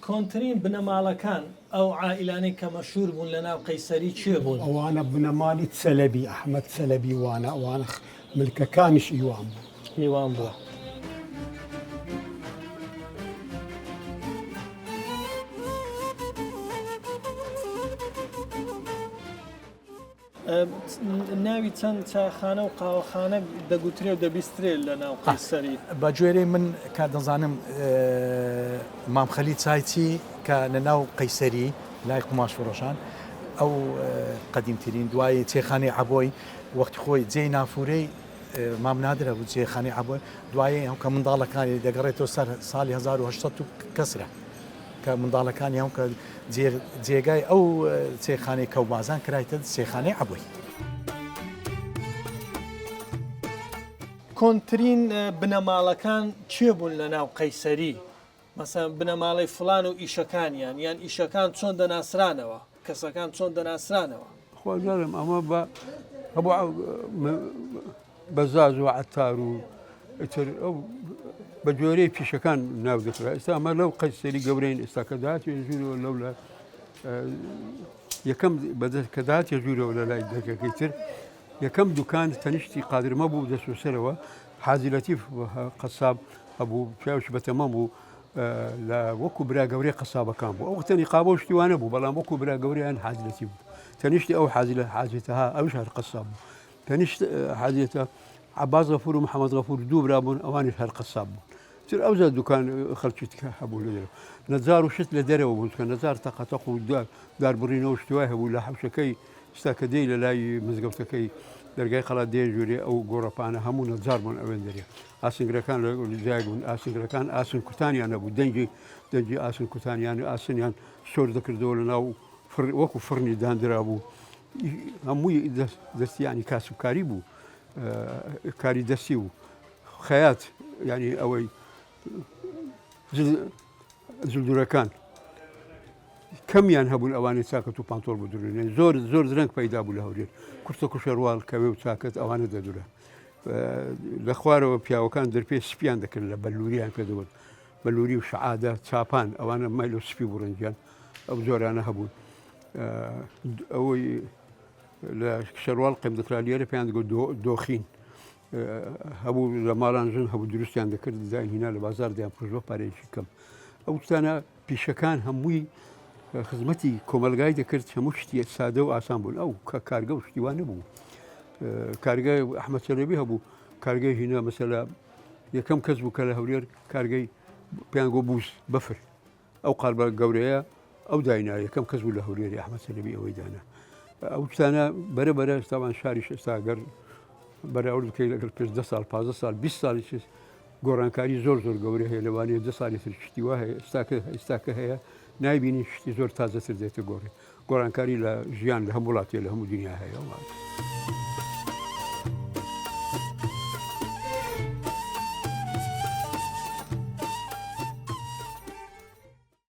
کۆنترین بنەماڵەکان ئەو عائیلانەی کە مەشهور بوون لە ناو قەیسەری چێ بوون؟ ئەوانە بنەماڵی سەلەبی ئەحمەد سەلەبی وانە ئەوانە ملکەکانیش ئیوان بوو. هیوان بووە. ناوی چەند چاخانە و قاوەخانە دەگوترێ و دەبیسترێت لە ناو قەیسەری؟ بە گوێرەی من کە دەزانم مامخەلی چایچی کە لە ناو قەیسەری لای قماش فڕۆشان ئەو قەدیمترین دوای چێخانەی عەبۆی وەختی خۆی جێی نافورەی مام نادرە بوو جێخانەی عەبۆی دوایێ ئەو کە منداڵەکانی دەگەڕێتەوە سەر ساڵی 1970 کەسرە کە منداڵەکانی هەم کە جێگای ئەو چێخانەی کەوبازان کرایتە چێخانەی عەبۆی. کۆنترین بنەماڵەکان چێ بوون لە ناو قەیسەری؟ مەسەڵەن بنەماڵەی فڵان و ئیشەکانیان یان ئیشەکان چۆن دەناسرانەوە، کەسەکان چۆن دەناسرانەوە؟ خۆزارم ئەمە هەبوو بەزاز و عەتار و بە جۆرەی پیشەکان ناو دەکرا. ئێستا ئەمە لەو قەیسەری گەورەین ئێستا کە داهاتێ ژوورەوە لەو لە یەکەم بەدەست کە داهاتێ ژوورەوە لە لای دەرگەکەی تر یەکەم دوکان تەنیشتی قادرمە بوو دەسوسەرەوە حاجی لەتیف قەساب هەبوو پیاوش بەتەمەم بوو لە وەکو برا گەورەی قەسابەکان بوو. ئەو وەختەنی قابە و شتیوانە بوو بەڵام وەکو برا گەورەیان حاجی لەتیف بوو. تەنیشتی ئەو حاجێتەها ئەوش هەر قەساب بوو. تەنیشت حاجێتە عەباس غەفور و محەممەد غەفور دوو برا بوون ئەوانیش هەر قەساب بوون. تر ئەوجا دوکان خەڵکی هەبوو لە دەرەوە. نەجار و شت لە دەرەوە بوو کە نەجار تەقەتەق و داربڕینەوە شتیوای هەبوو لە حەوشەکەی ئێستا کە دێی لە لای مزگەوتەکەی دەرگای خەڵات دێ ژوورێ ئەو گۆڕەپانە هەموو نەجار بوون ئەوێن دەرێ. ئاسنگرەکان لەجای بوون ئاسنگرەکان ئاسن کوتانیان نەبوو دەنگی ئاسن کوتانیان ئاسنیان سۆر دەکردەوە لە ناو وەکو فڕنی دانرا بوو. هەمووی دەستیانی کاسبکاری بوو کاری دەستی و خەیات ینی ئەوەی زولدورەکان کەمیان هەبوون ئەوانەی چاکەت و پانتۆڵ بدرێنێن زۆر درەنگ پەیدا بوو لە هەولێر کورتە کوشەڕواڵ کەوێ و چاکەت ئەوانە دەدورە. لە خوارەوە پیاوەکان دەرپێ سپیان دەکرد لە بەلووریان پێدەوت بەلووری و شعادە چاپان ئەوانە مایل و سپی بڕنجیان ئەو زۆرانە هەبوون. ئەوەی لە شەروال قیم دەکرا لێرە پێیان دەگوت دۆخین هەبوو لە ماڵان ژن هەبوو دروستیان دەکرد داهینا لە بازار دیان پژۆ پارێکی کەم. ئەو شتانە پیشەکان هەمووی خزمەتی کۆمەلگای دەکرد هەموو شتی سادە و ئاسان بوون. ئەو کارگە و شتیوان نەبوو. کارگای ئەحمەد چەلەبی هەبوو کارگەی هینە مەسەلا یەکەم کەس بوو کە لە هەولێر کارگەی پێیان گۆ بوس بەفر ئەو قالبە گەورەیە ئەو داینا یەکەم کەس بوو لە هەولێری ئەحمەد چەلەبی ئەوەی دانا. ئەو شتانە بەرەبەرە ئێستاوان شاریش ئێستاگەر بەراورد بکەی لەگەڵ پێش 10 ساڵ 15 ساڵ 20 ساڵی گۆڕانکاری زۆر گەورە هەیە لەوانەیە 10 ساڵی تر شتیوا هەیە ئێستاکە هەیە نایبینی شتی زۆر تازەتر دێتە گۆڕی گۆڕانکاری لە ژیان لە هەموو وڵاتێ لە هەموو دنیا هەیە.